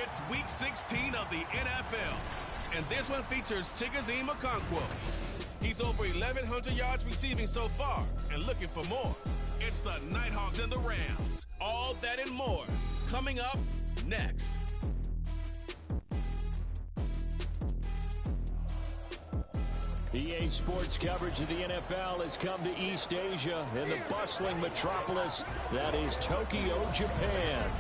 It's Week 16 of the NFL, and this one features Chigozie Okonkwo. He's over 1,100 yards receiving so far and looking for more. It's the Nighthawks and the Rams. All that and more coming up next. EA Sports coverage of the NFL has come to East Asia in the bustling metropolis that is Tokyo, Japan.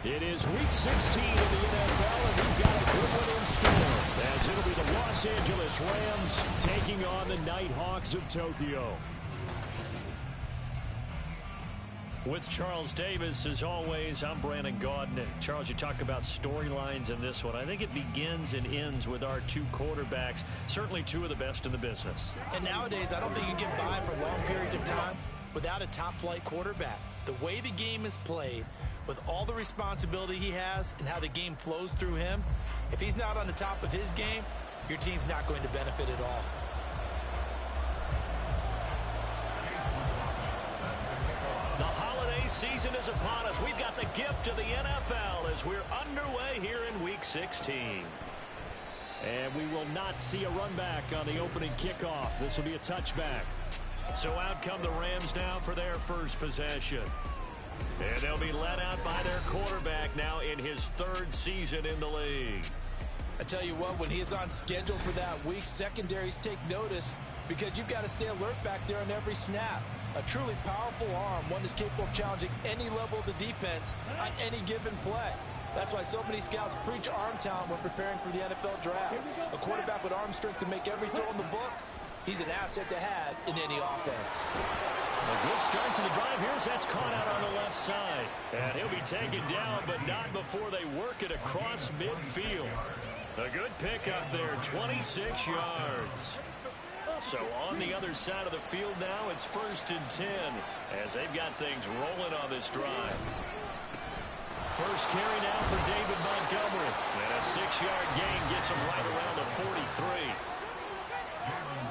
It is Week 16 of the NFL, and we've got a good one in store, as it'll be the Los Angeles Rams taking on the Nighthawks of Tokyo. With Charles Davis, as always, I'm Brandon Gaudin. Charles, you talk about storylines in this one. I think it begins and ends with our two quarterbacks, certainly two of the best in the business. And nowadays, I don't think you can get by for long periods of time without a top-flight quarterback. The way the game is played, with all the responsibility he has and how the game flows through him, if he's not on the top of his game, your team's not going to benefit at all. The holiday season is upon us. We've got the gift of the NFL as we're underway here in Week 16. And we will not see a run back on the opening kickoff. This will be a touchback. So out come the Rams now for their first possession. And they'll be led out by their quarterback now in his third season in the league. I tell you what, when he is on schedule for that week, secondaries take notice because you've got to stay alert back there on every snap. A truly powerful arm, one that's capable of challenging any level of the defense on any given play. That's why so many scouts preach arm talent when preparing for the NFL draft. A quarterback with arm strength to make every throw in the book, he's an asset to have in any offense. A good start to the drive. That's caught out on the left side. And he'll be taken down, but not before they work it across midfield. A good pickup there, 26 yards. So on the other side of the field now, it's 1st and 10 as they've got things rolling on this drive. First carry now for David Montgomery. And a 6-yard gain gets him right around the 43.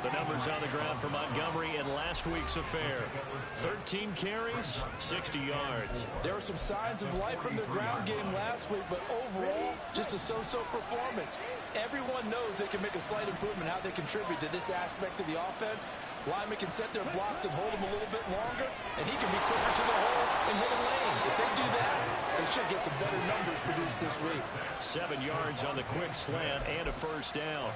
The numbers on the ground for Montgomery in last week's affair. 13 carries, 60 yards. There were some signs of life from their ground game last week, but overall, just a so-so performance. Everyone knows they can make a slight improvement how they contribute to this aspect of the offense. Linemen can set their blocks and hold them a little bit longer, and he can be quicker to the hole and hit a lane. If they do that, they should get some better numbers produced this week. 7 yards on the quick slant and a first down.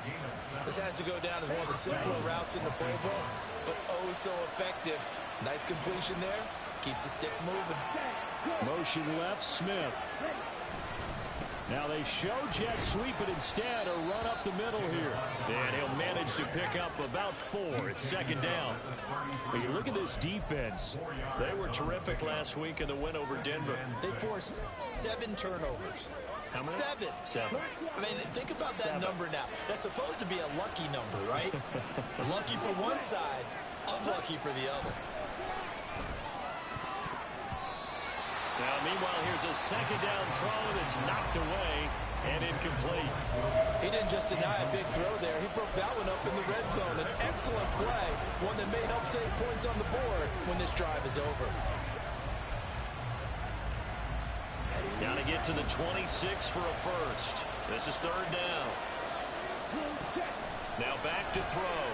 This has to go down as one of the simpler routes in the playbook, but oh so effective. Nice completion there. Keeps the sticks moving. Motion left, Smith. Now they show jet sweep, but instead a run up the middle here. And he'll manage to pick up about 4. It's 2nd down. But you look at this defense. They were terrific last week in the win over Denver. They forced 7 turnovers. How many? 7. I mean, think about that number now. That's supposed to be a lucky number, right? Lucky for one side, unlucky for the other. Now, meanwhile, here's a 2nd down throw that's knocked away and incomplete. He didn't just deny a big throw there. He broke that one up in the red zone. An excellent play, one that may help save points on the board when this drive is over. Got to get to the 26 for a first. This is 3rd down. Now back to throw.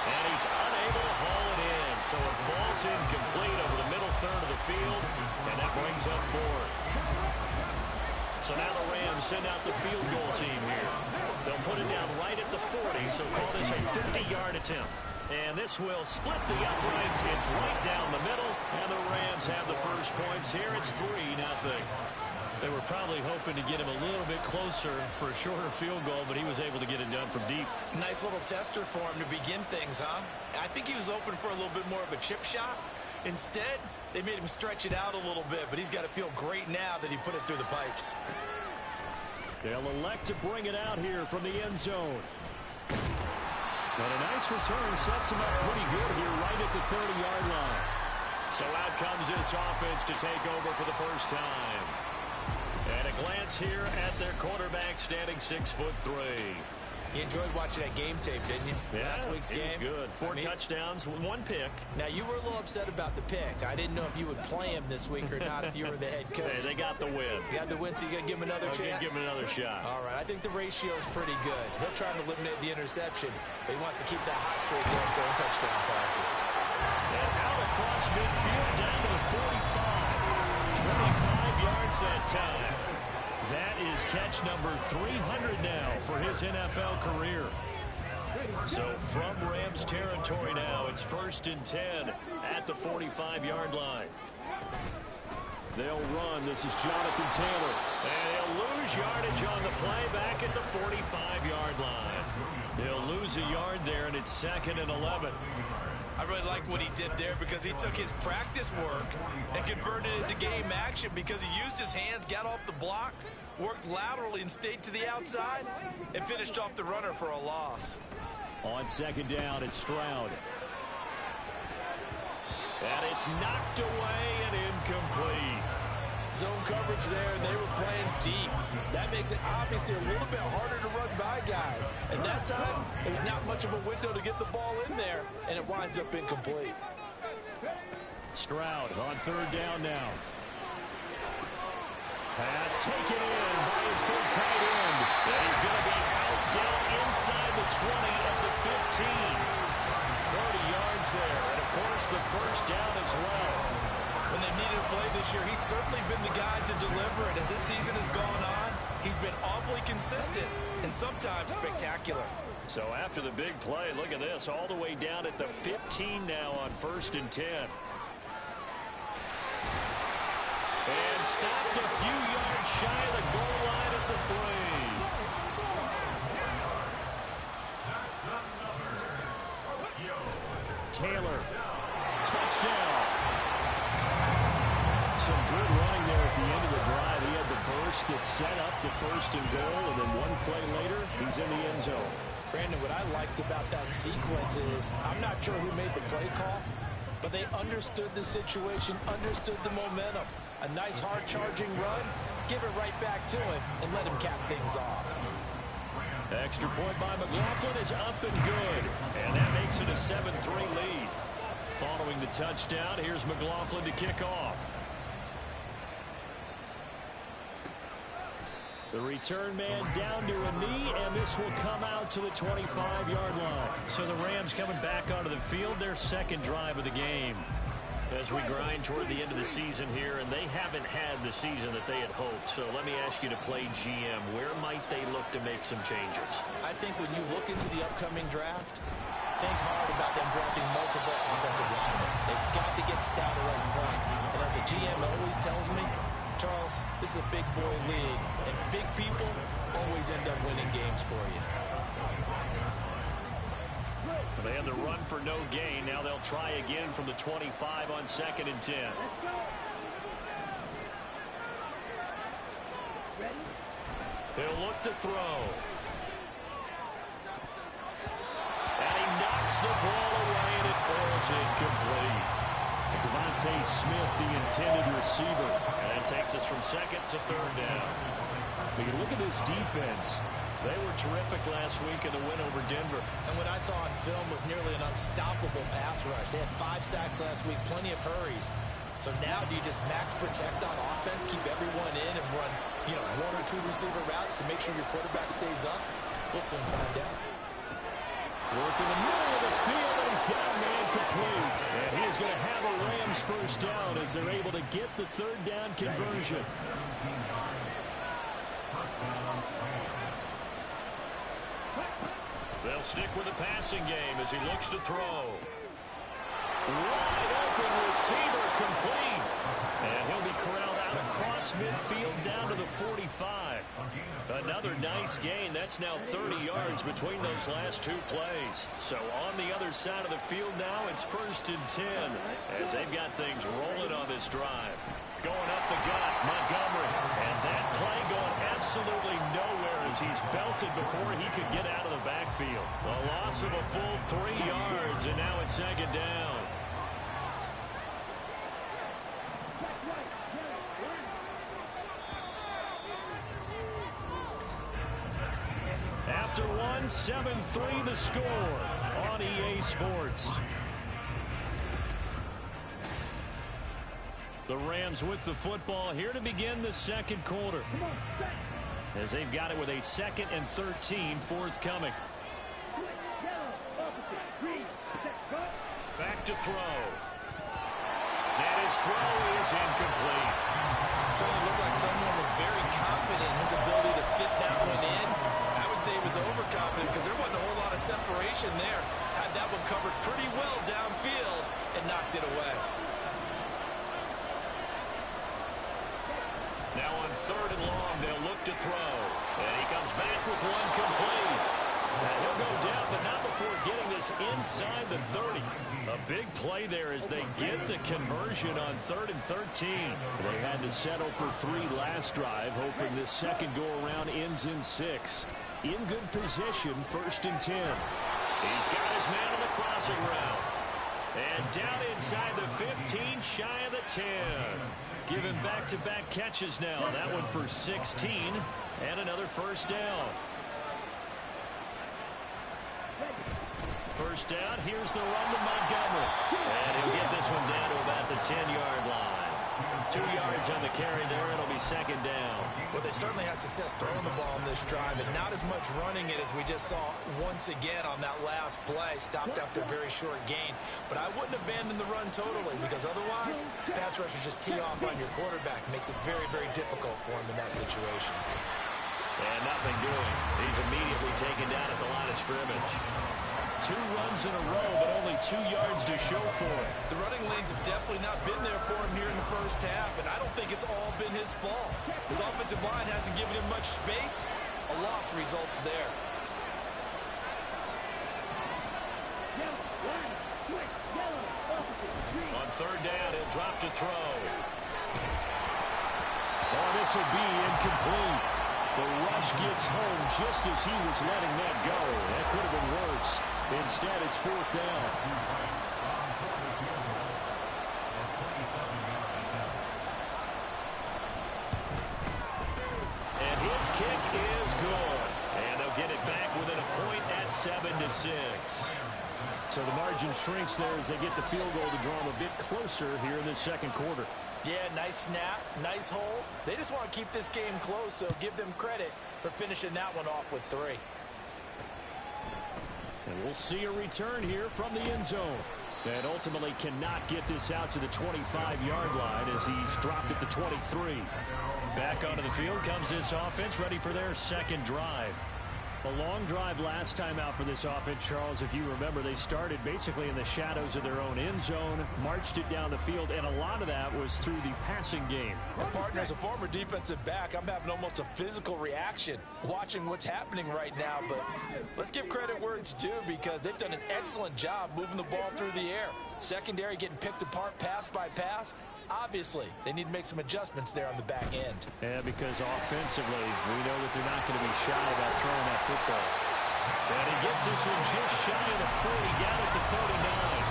And he's unable to haul it in, so it falls incomplete over the middle third of the field, and that brings up 4th. So now the Rams send out the field goal team here. They'll put it down right at the 40, so call this a 50-yard attempt. And this will split the uprights. It's right down the middle, and the Rams have the first points here. It's 3-0. They were probably hoping to get him a little bit closer for a shorter field goal, but he was able to get it done from deep. Nice little tester for him to begin things, huh? I think he was open for a little bit more of a chip shot. Instead, they made him stretch it out a little bit, but he's got to feel great now that he put it through the pipes. They'll elect to bring it out here from the end zone. And a nice return sets him up pretty good here right at the 30-yard line. So out comes this offense to take over for the first time. And a glance here at their quarterback standing 6'3". You enjoyed watching that game tape, didn't you? Yeah, Last week's game. Good. Four touchdowns, one pick. Now, you were a little upset about the pick. I didn't know if you would play him this week or not if you were the head coach. Hey, they got the win. You got the win, so you're going to give him another chance? Give him another shot. All right, I think the ratio is pretty good. He'll try to eliminate the interception, but he wants to keep that hot streak going, throwing touchdown passes. And out across midfield, down to the 45. 25 yards that time. That is catch number 300 now for his NFL career. So from Rams territory now, it's 1st and 10 at the 45-yard line. They'll run. This is Jonathan Taylor. And he'll lose yardage on the play back at the 45-yard line. They'll lose a yard there, and it's 2nd and 11. I really like what he did there because he took his practice work and converted it to game action because he used his hands, got off the block, worked laterally and stayed to the outside, and finished off the runner for a loss. On 2nd down, it's Stroud. And it's knocked away and incomplete. Zone coverage there, and they were playing deep. That makes it obviously a little bit harder to run by guys. And that time, there's not much of a window to get the ball in there, and it winds up incomplete. Stroud on 3rd down now. Pass taken in by his big tight end. And he's going to be out down inside the 20 of the 15. 30 yards there, and of course the 1st down as well. When they needed a play this year, he's certainly been the guy to deliver it. As this season has gone on, he's been awfully consistent and sometimes spectacular. So after the big play, look at this, all the way down at the 15 now on 1st and 10. And stopped a few yards shy of the goal line at the 3. Taylor, touchdown. Some good running there at the end of the drive. He had the burst that set up the 1st and goal, and then one play later, he's in the end zone. Brandon, what I liked about that sequence is I'm not sure who made the play call, but they understood the situation, understood the momentum. A nice hard-charging run, give it right back to him, and let him cap things off. Extra point by McLaughlin is up and good, and that makes it a 7-3 lead. Following the touchdown, here's McLaughlin to kick off. The return man down to a knee, and this will come out to the 25-yard line. So the Rams coming back onto the field, their 2nd drive of the game. As we grind toward the end of the season here, and they haven't had the season that they had hoped. So let me ask you to play GM. Where might they look to make some changes? I think when you look into the upcoming draft, think hard about them drafting multiple offensive linemen. They've got to get stouter up front. And as a GM always tells me, Charles, this is a big boy league, and big people always end up winning games for you. They had the run for no gain. Now they'll try again from the 25 on 2nd and 10. He'll look to throw. And he knocks the ball away, and it falls incomplete. Devontae Smith, the intended receiver. And that takes us from 2nd to 3rd down. But you look at this defense. They were terrific last week in the win over Denver. And what I saw on film was nearly an unstoppable pass rush. They had 5 sacks last week, plenty of hurries. So now do you just max protect on offense, keep everyone in, and run, 1 or 2 receiver routes to make sure your quarterback stays up? We'll soon find out. Work in the middle of the field, and he's got a man complete. And he's going to have a Rams 1st down as they're able to get the 3rd down conversion. They'll stick with the passing game as he looks to throw. Wide open receiver complete. And he'll be corralled out across midfield down to the 45. Another nice gain. That's now 30 yards between those last 2 plays. So on the other side of the field now, it's 1st and 10 as they've got things rolling on this drive. Going up the gut, Montgomery. And that play going absolutely nowhere as he's belted before he could get out of the backfield. A loss of a full 3 yards, and now it's 2nd down. After 1, 7-3 the score on EA Sports. The Rams with the football here to begin the second quarter, as they've got it with a 2nd and 13 forthcoming. Back to throw. And his throw is incomplete. Certainly looked like someone was very confident in his ability to fit that one in. I would say he was overconfident because there wasn't a whole lot of separation there. Had that one covered pretty well downfield and knocked it away. Now on 3rd and long, they'll look to throw. And he comes back with one complete. And he'll go down, but not before getting this inside the 30. A big play there as they get the conversion on 3rd and 13. They had to settle for 3 last drive, hoping this second go-around ends in 6. In good position, 1st and 10. He's got his man on the crossing route. And down inside the 15, shy of the 10. Giving back-to-back catches now. That one for 16 and another first down. First down, here's the run to Montgomery. And he'll get this one down to about the 10-yard line. 2 yards on the carry there. It'll be 2nd down. Well, they certainly had success throwing the ball in this drive, and not as much running it as we just saw once again on that last play. Stopped after a very short gain. But I wouldn't abandon the run totally, because otherwise, pass rushers just tee off on your quarterback. Makes it very, very difficult for him in that situation. And nothing doing. He's immediately taken down at the line of scrimmage. 2 runs in a row, but only 2 yards to show for him. The running lanes have definitely not been there for him here in the first half, and I don't think it's all been his fault. His offensive line hasn't given him much space. A loss results there. On 3rd down, he'll drop to throw. Oh, this will be incomplete. The rush gets home just as he was letting that go. That could have been worse. Instead, it's 4th down. And his kick is good. And they'll get it back within a point at 7-6. So the margin shrinks there as they get the field goal to draw them a bit closer here in the second quarter. Yeah, nice snap, nice hole. They just want to keep this game close, so give them credit for finishing that one off with 3. And we'll see a return here from the end zone. And ultimately cannot get this out to the 25-yard line as he's dropped at the 23. Back onto the field comes this offense, ready for their second drive. A long drive last time out for this offense, Charles. If you remember, they started basically in the shadows of their own end zone, marched it down the field, and a lot of that was through the passing game. Well, partner, as a former defensive back, I'm having almost a physical reaction watching what's happening right now. But let's give credit where it's due, because they've done an excellent job moving the ball through the air. Secondary getting picked apart pass by pass. Obviously, they need to make some adjustments there on the back end. Yeah, because offensively, we know that they're not going to be shy about throwing that football. And he gets this one just shy of the 40, down at the 39.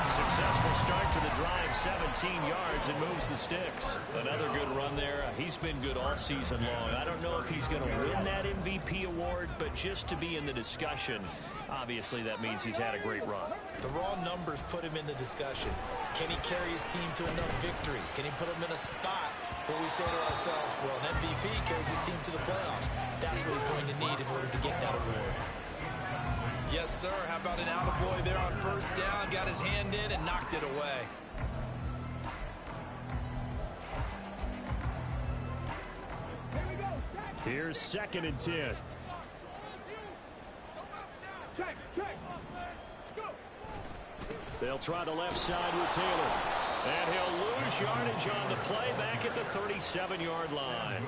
Successful start to the drive, 17 yards, and moves the sticks. Another good run there. He's been good all season long. I don't know if he's going to win that MVP award, but just to be in the discussion, obviously that means he's had a great run. The raw numbers put him in the discussion. Can he carry his team to enough victories? Can he put them in a spot where we say to ourselves, well, an MVP carries his team to the playoffs. That's what he's going to need in order to get that award. Yes, sir. How about an attaboy there on first down? Got his hand in and knocked it away. Here's 2nd and 10. They'll try the left side with Taylor. And he'll lose yardage on the play back at the 37-yard line.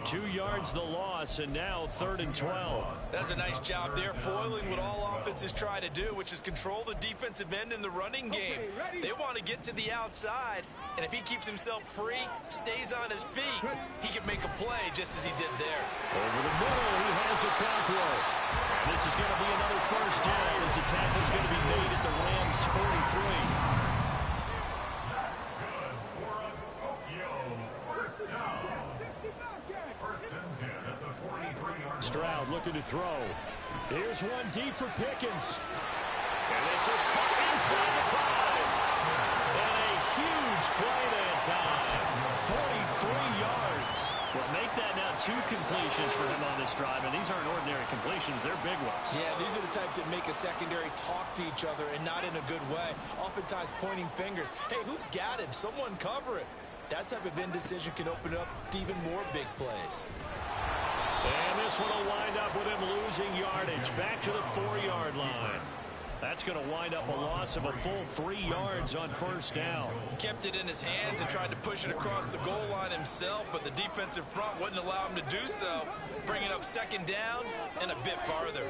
2 yards the loss, and now 3rd and 12. That's a nice job there, foiling what all offenses try to do, which is control the defensive end in the running game. They want to get to the outside, and if he keeps himself free, stays on his feet, he can make a play just as he did there. Over the middle, he has a Conquo. This is going to be another first down as the tackle is going to be made at the Rams' 43. Stroud looking to throw. Here's one deep for Pickens. And this is caught inside the 5. And a huge play that time. 43 yards. Well, make that now 2 completions for him on this drive. And these aren't ordinary completions. They're big ones. Yeah, these are the types that make a secondary talk to each other and not in a good way. Oftentimes pointing fingers. Hey, who's got him? Someone cover it. That type of indecision can open up to even more big plays. And this one will wind up with him losing yardage. Back to the 4-yard line. That's going to wind up a loss of a full 3 yards on first down. Kept it in his hands and tried to push it across the goal line himself, but the defensive front wouldn't allow him to do so, bringing up second down and a bit farther.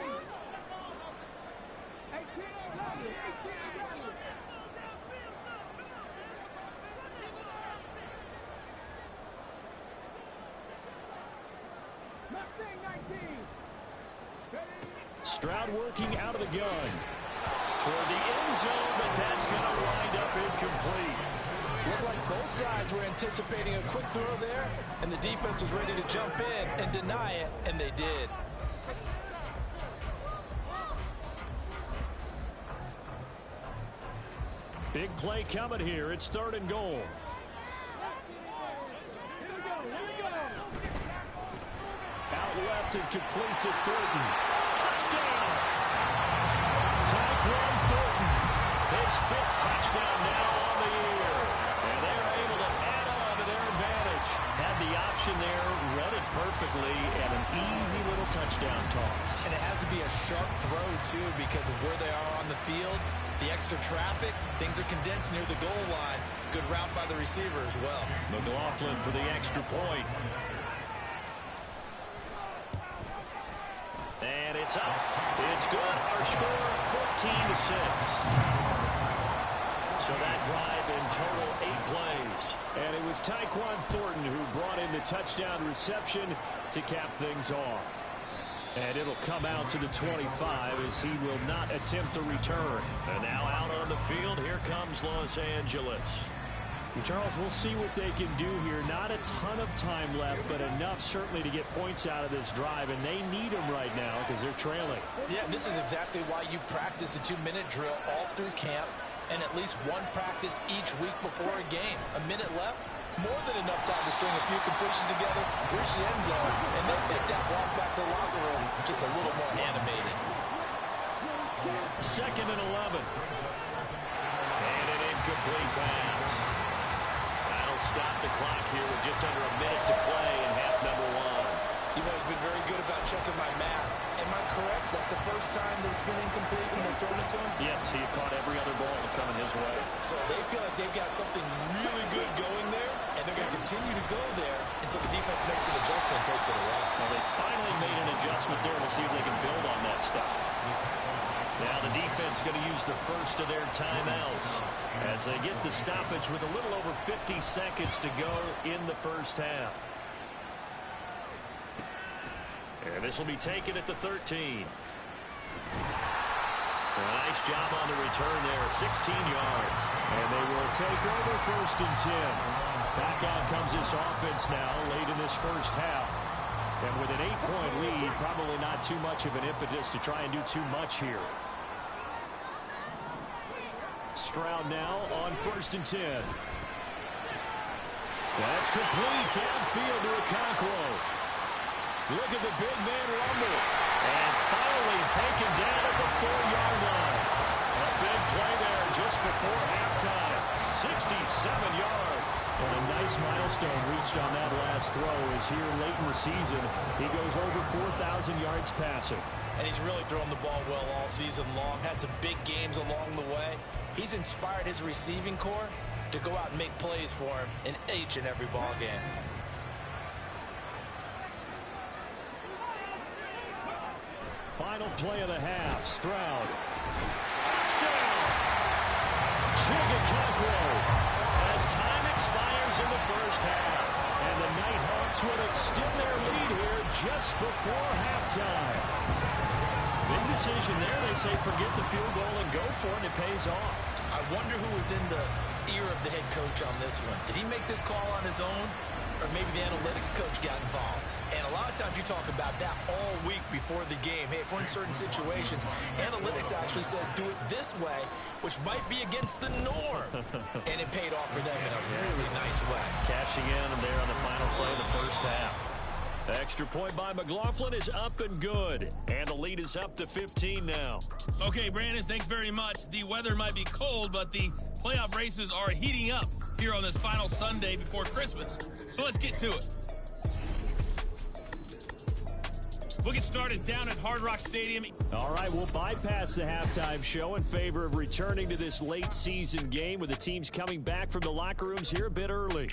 Stroud working out of the gun toward the end zone, but that's going to wind up incomplete. Looked like both sides were anticipating a quick throw there, and the defense was ready to jump in and deny it, and they did. Big play coming here. It's 3rd and goal. Out left and completes it. Thornton. Touchdown! Tyquan Thornton. His 5th touchdown now on the year. And they're able to add on to their advantage. Had the option there, read it perfectly, and an easy little touchdown toss. And it has to be a sharp throw, too, because of where they are on the field. The extra traffic, things are condensed near the goal line. Good route by the receiver as well. McLaughlin for the extra point. And it's up. It's good. Our score, 14-6. So that drive in total 8 plays. And it was Tyquan Thornton who brought in the touchdown reception to cap things off. And it'll come out to the 25 as he will not attempt a return. And now out on the field, here comes Los Angeles. Charles, we'll see what they can do here. Not a ton of time left, but enough certainly to get points out of this drive, and they need them right now because they're trailing. Yeah, and this is exactly why you practice a 2-minute drill all through camp and at least one practice each week before a game. A minute left, more than enough time to string a few completions together, reach the end zone, and then make that walk back to the locker room just a little more animated. 2nd and 11. And an incomplete pass. That'll stop the clock here with just under a minute to play in half number 1. You've always been very good about checking my math. Am I correct? That's the first time that it's been incomplete when they've thrown it to him? Yes, he had caught every other ball coming his way. So they feel like they've got something really good going there, and they're going to continue to go there until the defense makes an adjustment and takes it away. Well, they finally made an adjustment there. We'll see if they can build on that stop. Now the defense going to use the first of their timeouts as they get the stoppage with a little over 50 seconds to go in the first half. And this will be taken at the 13. Nice job on the return there, 16 yards. And they will take over 1st and 10. Back out comes this offense now late in this first half. And with an 8-point lead, probably not too much of an impetus to try and do too much here. Stroud now on 1st and 10. That's complete downfield to Okonkwo. Look at the big man rumble. And finally taken down at the 4-yard line. A big play there just before halftime. 67 yards. And a nice milestone reached on that last throw as here late in the season, he goes over 4,000 yards passing. And he's really thrown the ball well all season long. Had some big games along the way. He's inspired his receiving corps to go out and make plays for him in each and every ball game. Final play of the half. Stroud. Touchdown! Okonkwo as time expires in the first half. And the Nighthawks will extend their lead here just before halftime. Big decision there. They say forget the field goal and go for it. It pays off. I wonder who was in the ear of the head coach on this one. Did he make this call on his own? or maybe the analytics coach got involved. And a lot of times you talk about that all week before the game. Hey, if we're in certain situations, analytics actually says do it this way, which might be against the norm. And it paid off for them in a really nice way. Cashing in there on the final play of the first half. The extra point by McLaughlin is up and good. And the lead is up to 15 now. Okay, Brandon, thanks very much. The weather might be cold, but the playoff races are heating up here on this final Sunday before Christmas. So let's get to it. We'll get started down at Hard Rock Stadium. All right, we'll bypass the halftime show in favor of returning to this late season game with the teams coming back from the locker rooms here a bit early.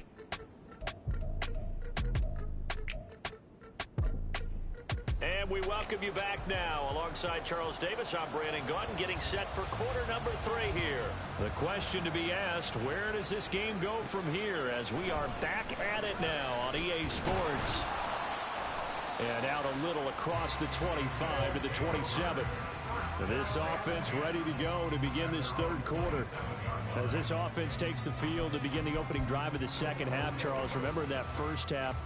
And we welcome you back now. Alongside Charles Davis, I'm Brandon Gaudin, getting set for quarter number 3 here. The question to be asked, where does this game go from here as we are back at it now on EA Sports? And out a little across the 25 to the 27. This offense ready to go to begin this third quarter. As this offense takes the field to begin the opening drive of the second half, Charles, remember that first half,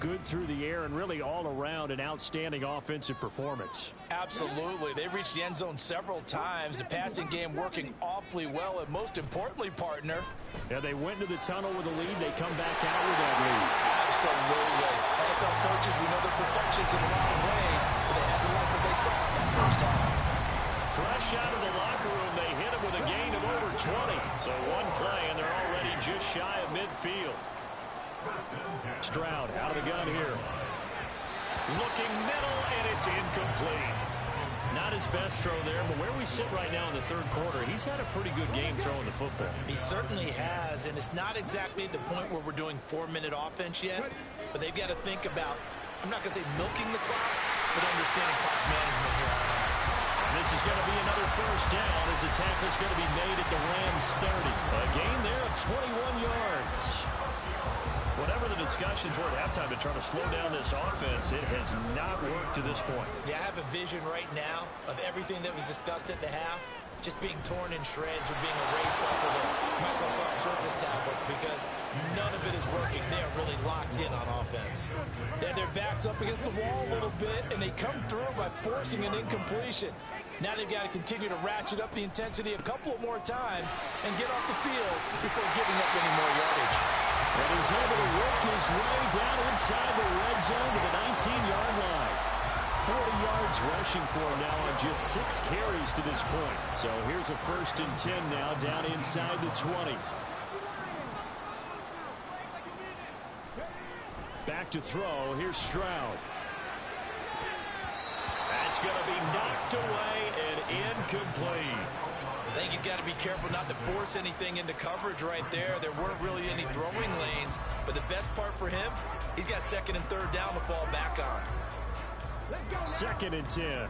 good through the air and really all around an outstanding offensive performance. Absolutely. They reached the end zone several times. The passing game working awfully well, and most importantly, partner. Yeah, they went to the tunnel with a lead. They come back out with that lead. Absolutely. NFL coaches, we know they're perfectionists in a lot of ways, but they had to like what they saw in that first half. Fresh out of the locker room, they hit him with a gain of over 20. So one play, and they're already just shy of midfield. Stroud out of the gun here. Looking middle, and it's incomplete. Not his best throw there, but where we sit right now in the third quarter, he's had a pretty good game throwing the football. He certainly has, and it's not exactly at the point where we're doing 4-minute offense yet, but they've got to think about, I'm not going to say milking the clock, but understanding clock management here on out. This is going to be another first down as the tackle is going to be made at the Rams 30. A gain there of 21 yards. Whatever the discussions were at halftime to try to slow down this offense, it has not worked to this point. Yeah, I have a vision right now of everything that was discussed at the half just being torn in shreds or being erased off of the Microsoft Surface tablets because none of it is working. They are really locked in on offense. They had their backs up against the wall a little bit, and they come through by forcing an incompletion. Now they've got to continue to ratchet up the intensity a couple of more times and get off the field before giving up any more yardage. And he's able to work his way down inside the red zone to the 19-yard line. 40 yards rushing for him now on just 6 carries to this point. So here's a 1st and 10 now down inside the 20. Back to throw. Here's Stroud. That's going to be knocked away and incomplete. I think he's got to be careful not to force anything into coverage right there. There weren't really any throwing lanes, but the best part for him, he's got 2nd and 3rd down to fall back on. 2nd and 10.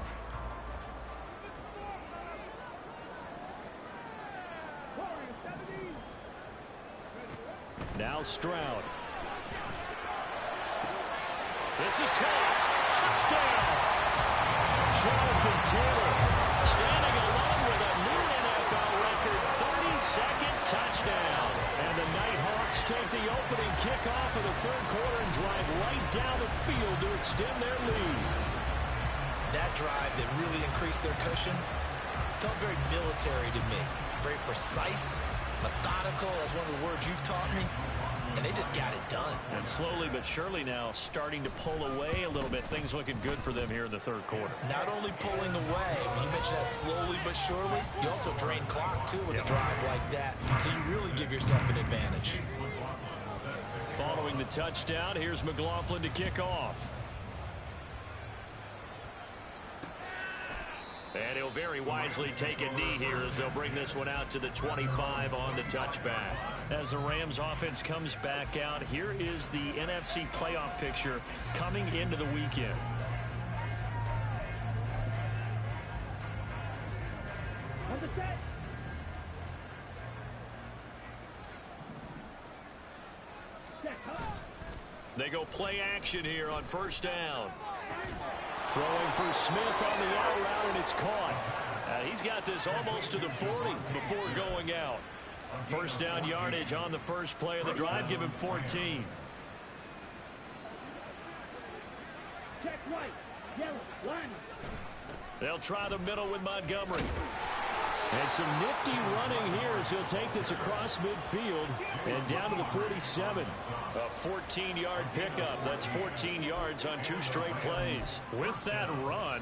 Now Stroud. This is caught. Touchdown. Jonathan Taylor standing alone with a new NFL record 32nd touchdown. And the Nighthawks take the opening kickoff of the third quarter and drive right down the field to extend their lead. That drive that really increased their cushion felt very military to me. Very precise, methodical. That's one of the words you've taught me. And they just got it done. And slowly but surely now starting to pull away a little bit. Things looking good for them here in the third quarter. Not only pulling away, but you mentioned that slowly but surely. You also drain clock, too, with a drive like that. So you really give yourself an advantage. Following the touchdown, here's McLaughlin to kick off. And he'll very wisely take a knee here as they'll bring this one out to the 25 on the touchback. As the Rams offense comes back out, here is the NFC playoff picture coming into the weekend. They go play action here on 1st down. Throwing for Smith on the out route, and it's caught. He's got this almost to the 40 before going out. 1st down yardage on the first play of the drive. Give him 14. They'll try the middle with Montgomery. And some nifty running here as he'll take this across midfield and down to the 47. A 14-yard pickup. That's 14 yards on 2 straight plays. With that run,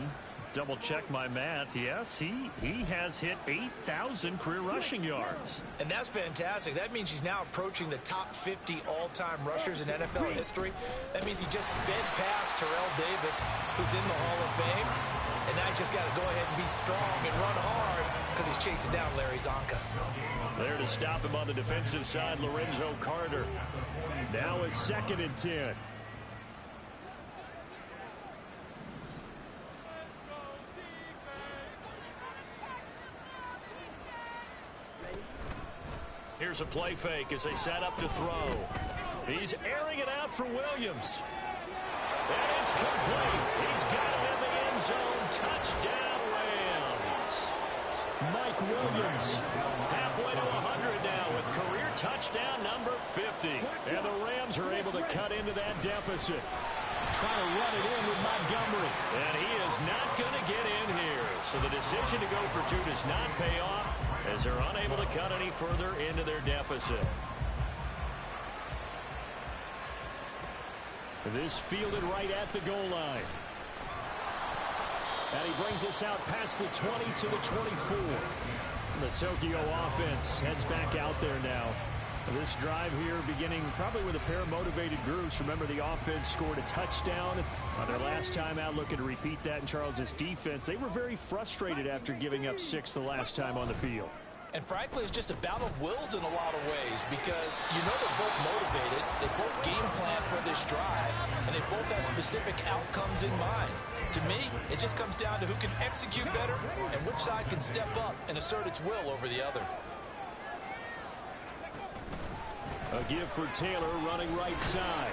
double check my math. Yes, he has hit 8,000 career rushing yards. And that's fantastic. That means he's now approaching the top 50 all-time rushers in NFL history. That means he just sped past Terrell Davis, who's in the Hall of Fame. And now he's just got to go ahead and be strong and run hard because he's chasing down Larry Zonka. There to stop him on the defensive side, Lorenzo Carter. Now a 2nd and 10. Here's a play fake as they set up to throw. He's airing it out for Williams. And it's complete. He's got it in the end zone. Touchdown, Rams. Mike Williams halfway to 100 now with career touchdown number 50. And the Rams are able to cut into that deficit. Trying to run it in with Montgomery. And he is not going to get in here. So the decision to go for 2 does not pay off as they're unable to cut any further into their deficit. This fielded right at the goal line. And he brings us out past the 20 to the 24. The Tokyo offense heads back out there now. This drive here beginning probably with a pair of motivated groups. Remember, the offense scored a touchdown their last time out. Looking to repeat that in Charles's defense. They were very frustrated after giving up 6 the last time on the field. And frankly, it's just a battle of wills in a lot of ways because you know they're both motivated, they both game plan for this drive, and they both have specific outcomes in mind. To me, it just comes down to who can execute better and which side can step up and assert its will over the other. A give for Taylor running right side.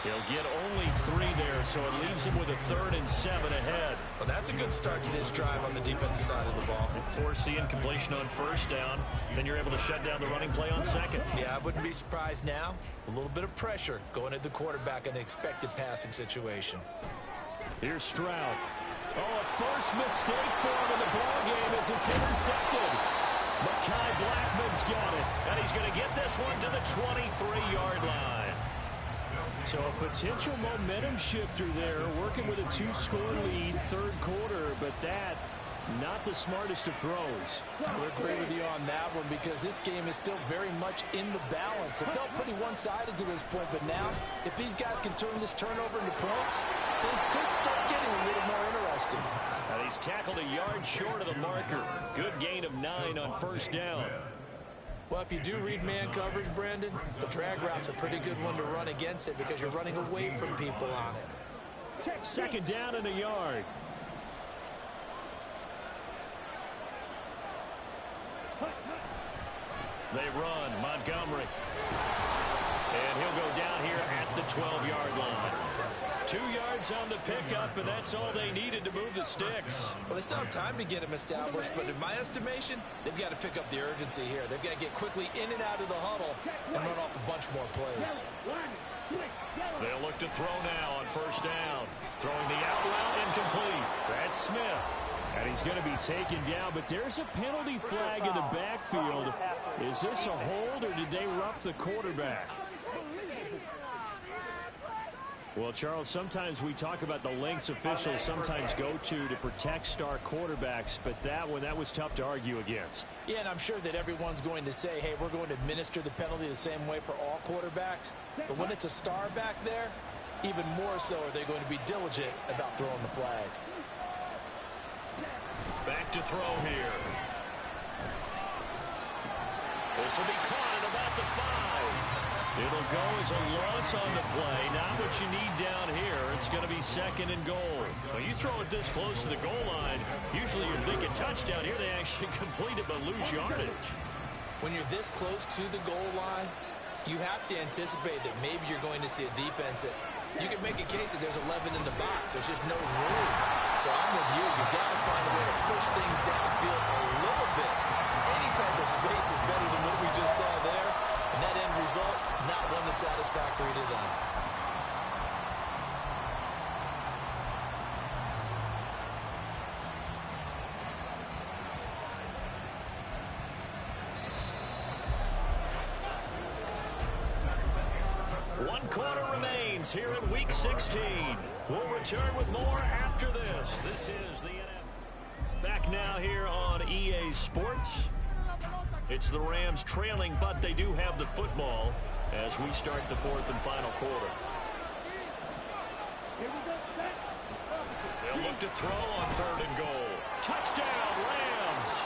He'll get only 3 there, so it leaves him with a 3rd and 7 ahead. Well, that's a good start to this drive on the defensive side of the ball. Force the incompletion on 1st down. Then you're able to shut down the running play on 2nd. Yeah, I wouldn't be surprised now. A little bit of pressure going at the quarterback in an expected passing situation. Here's Stroud. Oh, a first mistake for him in the ball game as it's intercepted. Mekhi Blackman's got it, and he's going to get this one to the 23-yard line. So a potential momentum shifter there, working with a 2-score lead, 3rd quarter, but that, not the smartest of throws. I would agree with you on that one because this game is still very much in the balance. It felt pretty one-sided to this point, but now, if these guys can turn this turnover into points, things could start getting a little more interesting. And he's tackled a yard short of the marker. Good gain of 9 on 1st down. Well, if you do read man coverage, Brandon, the drag route's a pretty good one to run against it because you're running away from people on it. 2nd down and a yard. They run. Montgomery. And he'll go down here at the 12-yard line. 2 yards on the pickup, and that's all they needed to move the sticks. Well, they still have time to get him established, but in my estimation, they've got to pick up the urgency here. They've got to get quickly in and out of the huddle and run off a bunch more plays. They'll look to throw now on 1st down. Throwing the out route incomplete. That's Smith. And he's going to be taken down, but there's a penalty flag in the backfield. Is this a hold, or did they rough the quarterback? Well, Charles, sometimes we talk about the lengths officials sometimes go to protect star quarterbacks, but that one, that was tough to argue against. Yeah, and I'm sure that everyone's going to say, hey, we're going to administer the penalty the same way for all quarterbacks. But when it's a star back there, even more so are they going to be diligent about throwing the flag. Back to throw here. This will be caught at about the 5. It'll go as a loss on the play. Not what you need down here. It's going to be 2nd and goal. When you throw it this close to the goal line, usually you're thinking touchdown. Here they actually complete it but lose yardage. When you're this close to the goal line, you have to anticipate that maybe you're going to see a defense that you can make a case that there's 11 in the box. There's just no room. So I'm with you. You've got to find a way to push things downfield a little bit. Any type of space is better than what we just saw there. And that end result, not one that's satisfactory to them. One quarter remains here in Week 16. We'll return with more after this. This is the NFL. Back now here on EA Sports. It's the Rams trailing, but they do have the football as we start the fourth and final quarter. They'll look to throw on 3rd and goal. Touchdown, Rams!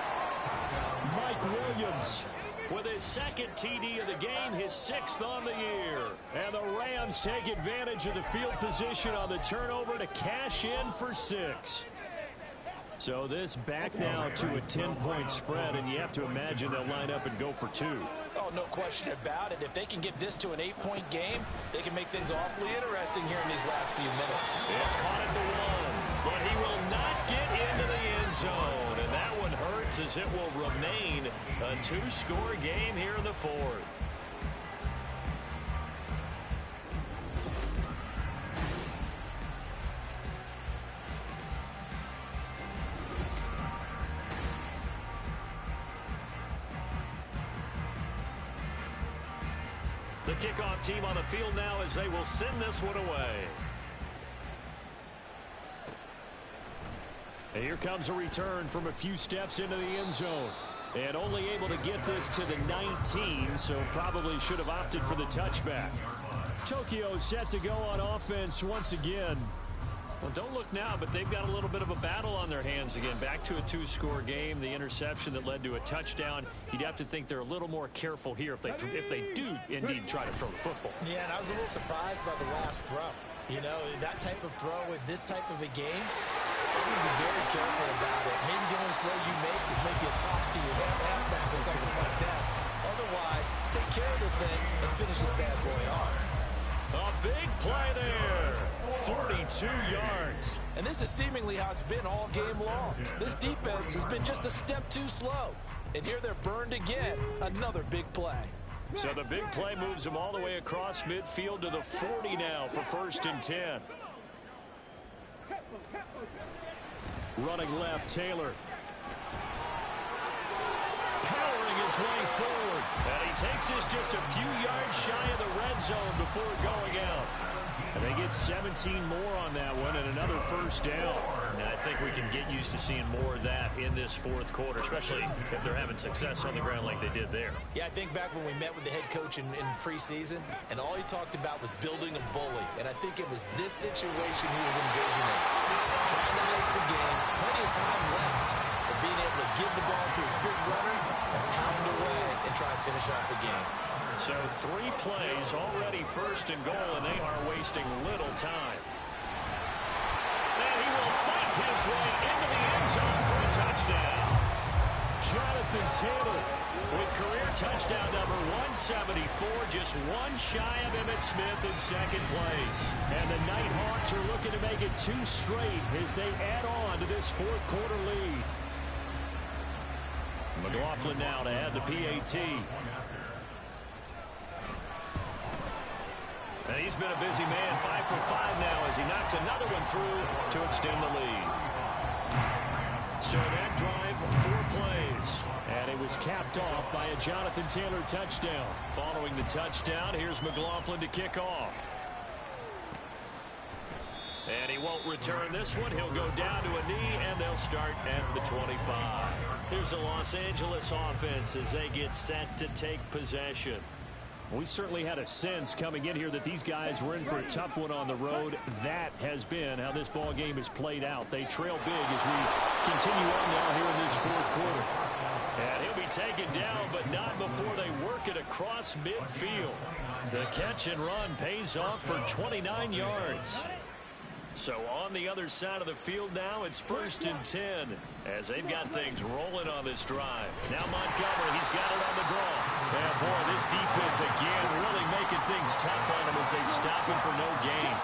Mike Williams with his second TD of the game, his 6th on the year. And the Rams take advantage of the field position on the turnover to cash in for 6. So this back now to a 10-point spread, and you have to imagine they'll line up and go for 2. Oh, no question about it. If they can get this to an 8-point game, they can make things awfully interesting here in these last few minutes. It's caught at the 1, but he will not get into the end zone. And that one hurts as it will remain a 2-score game here in the 4th. The kickoff team on the field now as they will send this one away. And here comes a return from a few steps into the end zone. And only able to get this to the 19, so probably should have opted for the touchback. Tokyo set to go on offense once again. Well, don't look now, but they've got a little bit of a battle on their hands again. Back to a 2-score game. The interception that led to a touchdown. You'd have to think they're a little more careful here if they do indeed try to throw the football. Yeah, and I was a little surprised by the last throw. You know, that type of throw with this type of a game, I'm going to be very careful about it. Maybe the only throw you make is maybe a toss to your halfback or something like that. Otherwise, take care of the thing and finish this bad boy off. A big play there. 42 yards. And this is seemingly how it's been all game long. This defense has been just a step too slow. And here they're burned again. Another big play. So the big play moves them all the way across midfield to the 40 now for 1st and 10. Running left, Taylor. Powering his way forward. And he takes this just a few yards shy of the red zone before going out. And they get 17 more on that one and another 1st down. And I think we can get used to seeing more of that in this 4th quarter, especially if they're having success on the ground like they did there. Yeah, I think back when we met with the head coach in preseason, and all he talked about was building a bully. And I think it was this situation he was envisioning. Trying to ice the game, plenty of time left, but being able to give the ball to his big runner and pound away and try and finish off the game. So 3 plays already 1st and goal, and they are wasting little time. And he will fight his way into the end zone for a touchdown. Jonathan Taylor with career touchdown number 174, just one shy of Emmitt Smith in 2nd place. And the Nighthawks are looking to make it 2 straight as they add on to this 4th quarter lead. McLaughlin now to add the PAT. And he's been a busy man, 5 for 5 now as he knocks another one through to extend the lead. So that drive, 4 plays. And it was capped off by a Jonathan Taylor touchdown. Following the touchdown, here's McLaughlin to kick off. And he won't return this one. He'll go down to a knee, and they'll start at the 25. Here's the Los Angeles offense as they get set to take possession. We certainly had a sense coming in here that these guys were in for a tough one on the road. That has been how this ball game has played out. They trail big as we continue on now here in this 4th quarter. And he'll be taken down, but not before they work it across midfield. The catch and run pays off for 29 yards. So on the other side of the field now, it's 1st and 10 as they've got things rolling on this drive. Now Montgomery, he's got it on the draw. And boy, this defense again really making things tough on him as they stop him for no gain.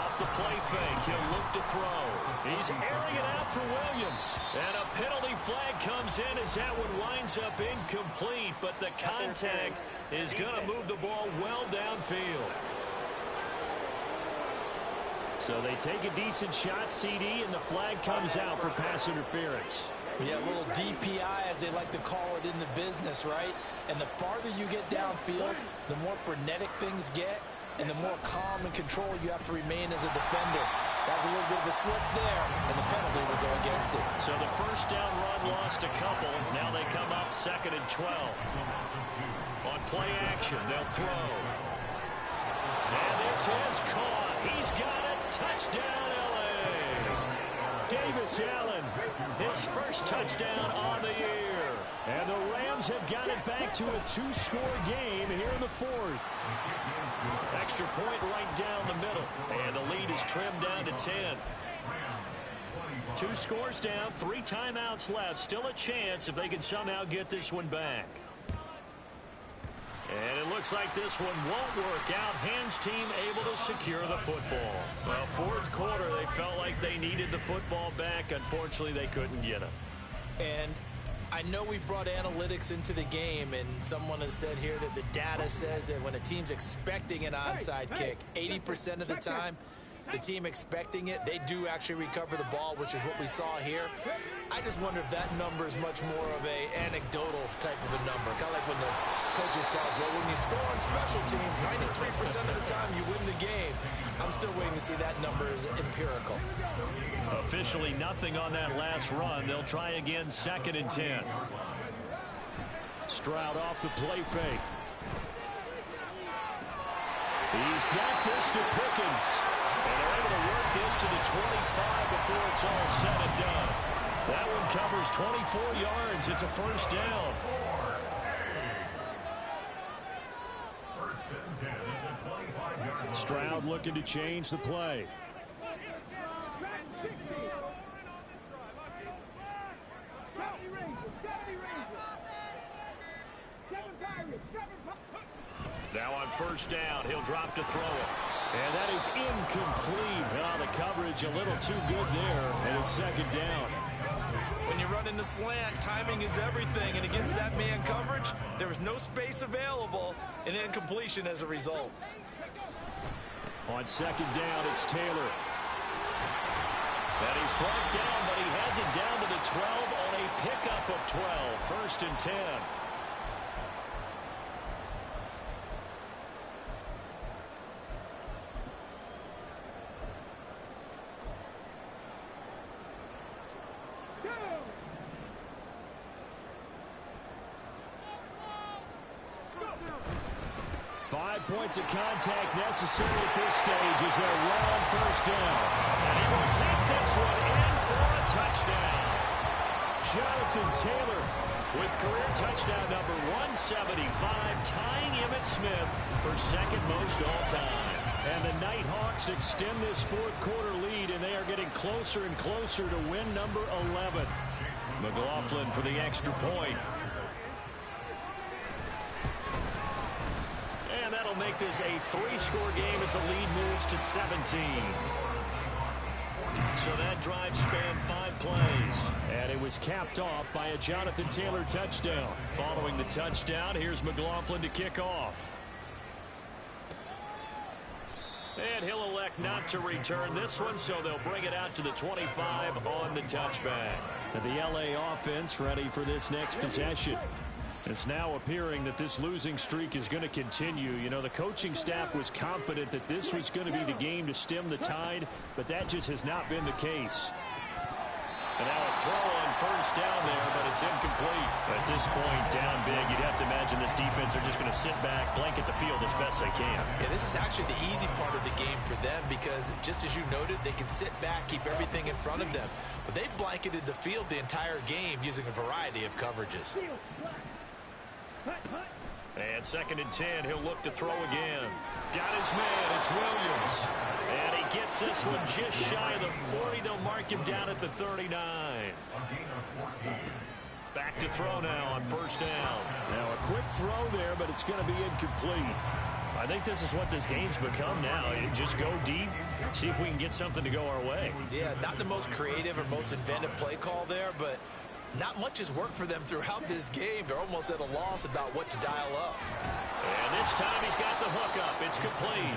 Off the play fake, he'll look to throw. He's airing it out for Williams. And a penalty flag comes in as that one winds up incomplete, but the contact is going to move the ball well downfield. So they take a decent shot, CD, and the flag comes out for pass interference. Yeah, a little DPI, as they like to call it in the business, right? And the farther you get downfield, the more frenetic things get, and the more calm and control you have to remain as a defender. That's a little bit of a slip there, and the penalty will go against it. So the first down run lost a couple. Now they come up 2nd and 12. On play action, they'll throw. And this is caught. He's got it. Touchdown, L.A. Davis Allen, his first touchdown on the year. And the Rams have got it back to a 2-score game here in the 4th. Extra point right down the middle. And the lead is trimmed down to 10. 2 scores down, 3 timeouts left. Still a chance if they can somehow get this one back. And it looks like this one won't work out. Hans team able to secure the football. Well, 4th quarter, they felt like they needed the football back. Unfortunately, they couldn't get it. And I know we brought analytics into the game, and someone has said here that the data says that when a team's expecting an onside kick, 80% of the time, the team expecting it, they do actually recover the ball, which is what we saw here. I just wonder if that number is much more of a anecdotal type of a number. Kind of like when the coaches tell us, well, when you score on special teams, 93% of the time you win the game. I'm still waiting to see that number is empirical. Officially nothing on that last run. They'll try again 2nd and 10. Stroud off the play fake. He's got this to Pickens. And they're able to work this to the 25 before it's all said and done. That one covers 24 yards. It's a first down. Stroud looking to change the play. Now on first down, he'll drop to throw it. And that is incomplete. Well, the coverage a little too good there, and it's 2nd down. When you run into slant, timing is everything, and against that man coverage, there was no space available, and incompletion as a result. On 2nd down, it's Taylor. And he's brought down, but he has it down to the 12 on a pickup of 12. 1st and 10. Points of contact necessary at this stage as they're run on first down. And he will take this one in for a touchdown. Jonathan Taylor with career touchdown number 175, tying Emmitt Smith for 2nd most all time. And the Nighthawks extend this 4th quarter lead, and they are getting closer and closer to win number 11. McLaughlin for the extra point. That'll make this a 3-score game as the lead moves to 17. So that drive spanned 5 plays. And it was capped off by a Jonathan Taylor touchdown. Following the touchdown, here's McLaughlin to kick off. And he'll elect not to return this one, so they'll bring it out to the 25 on the touchback. And the LA offense ready for this next possession. It's now appearing that this losing streak is going to continue. You know, the coaching staff was confident that this was going to be the game to stem the tide, but that just has not been the case. And now a throw on first down there, but it's incomplete. At this point, down big, you'd have to imagine this defense are just going to sit back, blanket the field as best they can. Yeah, this is actually the easy part of the game for them because, just as you noted, they can sit back, keep everything in front of them. But they've blanketed the field the entire game using a variety of coverages. And 2nd and 10, he'll look to throw again. Got his man, it's Williams. And he gets this one just shy of the 40. They'll mark him down at the 39. Back to throw now on first down. Now a quick throw there, but it's going to be incomplete. I think this is what this game's become now. Just go deep, see if we can get something to go our way. Yeah, not the most creative or most inventive play call there, but not much has worked for them throughout this game. They're almost at a loss about what to dial up. And this time he's got the hook up. It's complete.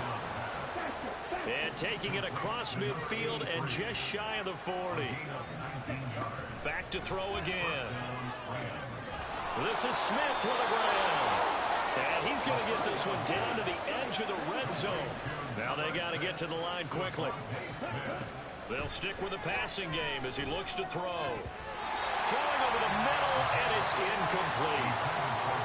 And taking it across midfield and just shy of the 40. Back to throw again. This is Smith with a ground. And he's going to get this one down to the edge of the red zone. Now they got to get to the line quickly. They'll stick with the passing game as he looks to throw. Throwing over the middle, and it's incomplete.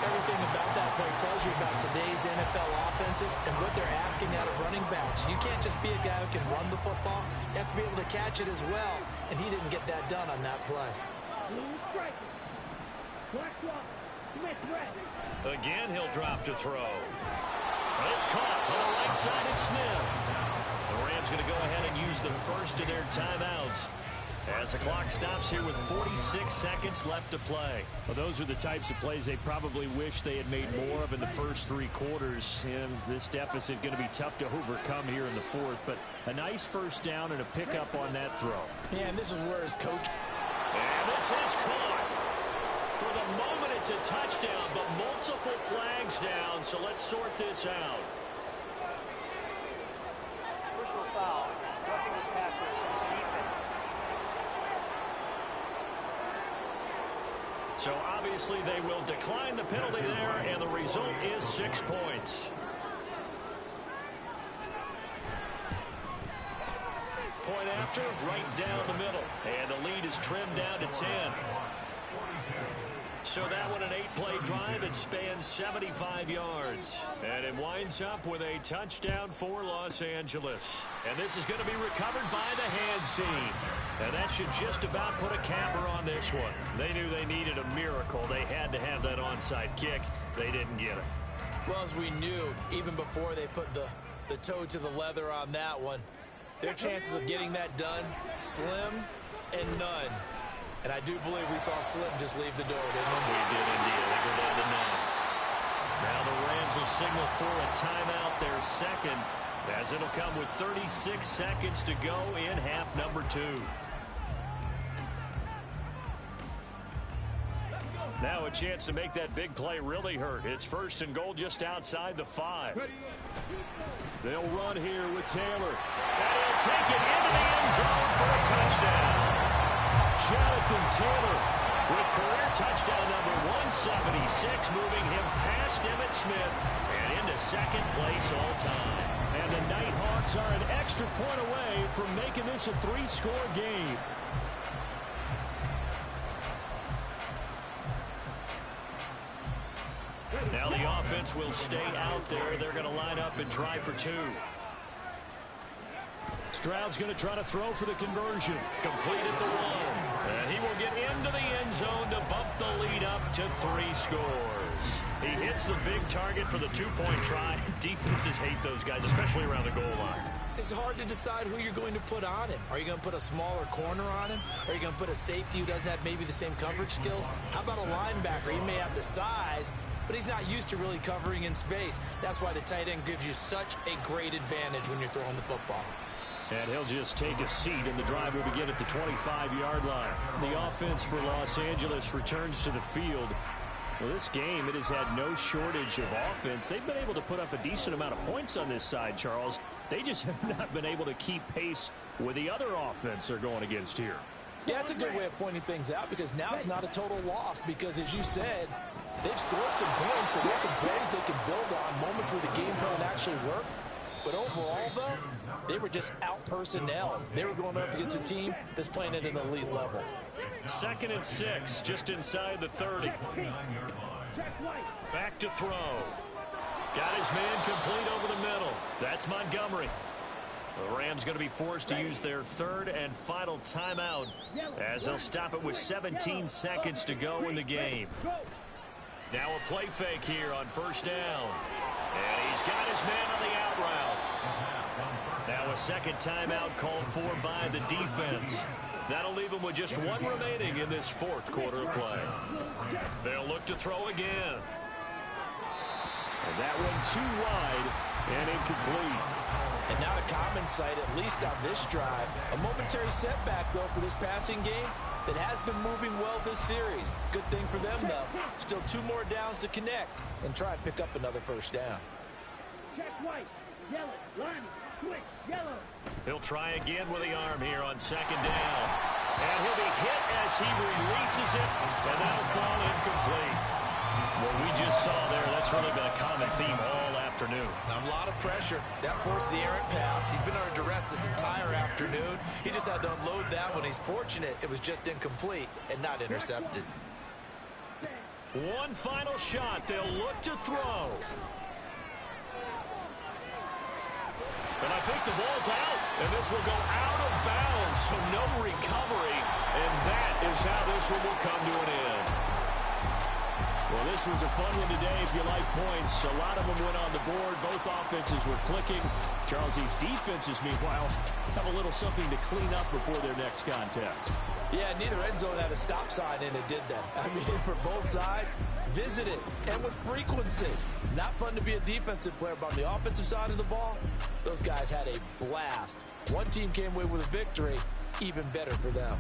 Everything about that play tells you about today's NFL offenses and what they're asking out of running backs. You can't just be a guy who can run the football. You have to be able to catch it as well, and he didn't get that done on that play. Again, he'll drop to throw. It's caught on the right side at Smith. The Rams going to go ahead and use the first of their timeouts as the clock stops here with 46 seconds left to play. Well, those are the types of plays they probably wish they had made more of in the first 3 quarters. And this deficit going to be tough to overcome here in the fourth. But a nice first down and a pickup on that throw. Yeah, and this is where his coach... And this is caught. For the moment, it's a touchdown, but multiple flags down, so let's sort this out. Personal foul, roughing the passer from defense. So obviously they will decline the penalty there, and the result is 6 points. Point after, right down the middle, and the lead is trimmed down to 10. So that one an 8-play drive. It spans 75 yards. And it winds up with a touchdown for Los Angeles. And this is going to be recovered by the hands team. And that should just about put a capper on this one. They knew they needed a miracle. They had to have that onside kick. They didn't get it. Well, as we knew, even before they put the toe to the leather on that one, their chances of getting that done, slim and none. And I do believe we saw Slim just leave the door, didn't we? We did indeed. They go down to 9. Now the Rams will signal for a timeout, their second, as it'll come with 36 seconds to go in half number 2. Now a chance to make that big play really hurt. It's 1st and goal just outside the 5. They'll run here with Taylor. And he'll take it into the end zone for a touchdown. Jonathan Taylor with career touchdown number 176, moving him past Emmitt Smith and into second place all time. And the Nighthawks are an extra point away from making this a 3-score game. Now the offense will stay out there. They're going to line up and try for 2. Stroud's going to try to throw for the conversion. Complete at the 1. And he will get into the end zone to bump the lead up to 3 scores. He hits the big target for the 2-point try. Defenses hate those guys, especially around the goal line. It's hard to decide who you're going to put on him. Are you going to put a smaller corner on him? Are you going to put a safety who doesn't have maybe the same coverage skills? How about a linebacker? He may have the size, but he's not used to really covering in space. That's why the tight end gives you such a great advantage when you're throwing the football. And he'll just take a seat, and the drive will begin at the 25-yard line. The offense for Los Angeles returns to the field. Well, this game, it has had no shortage of offense. They've been able to put up a decent amount of points on this side, Charles. They just have not been able to keep pace with the other offense they're going against here. Yeah, that's a good way of pointing things out, because now it's not a total loss, because as you said, they've scored some points, and there's some plays they can build on, moments where the game plan actually worked. But overall, though, they were just out-personnel. They were going up against a team that's playing at an elite level. 2nd and 6, just inside the 30. Back to throw. Got his man complete over the middle. That's Montgomery. The Rams going to be forced to use their 3rd and final timeout as they'll stop it with 17 seconds to go in the game. Now a play fake here on 1st down. And he's got his man on the out route. Now a second timeout called for by the defense. That'll leave him with just 1 remaining in this 4th quarter of play. They'll look to throw again. And that one too wide and incomplete. And not a common sight, at least on this drive. A momentary setback, though, for this passing game that has been moving well this series. Good thing for them, though. Still 2 more downs to connect and try and pick up another 1st down. Check white, yellow, line, He'll try again with the arm here on second down. And he'll be hit as he releases it, and that'll fall incomplete. What we just saw there, that's really been a common theme all afternoon. A lot of pressure. That forced the errant pass. He's been under duress this entire afternoon. He just had to unload that one. He's fortunate it was just incomplete and not intercepted. One final shot. They'll look to throw. And I think the ball's out, and this will go out of bounds, so no recovery, and that is how this one will come to an end. Well, this was a fun one today if you like points. A lot of them went on the board. Both offenses were clicking. Charles, these defenses, meanwhile, have a little something to clean up before their next contest. Yeah, neither end zone had a stop sign in it, did that? I mean, for both sides, visit it, and with frequency. Not fun to be a defensive player, but on the offensive side of the ball, those guys had a blast. One team came away with a victory, even better for them.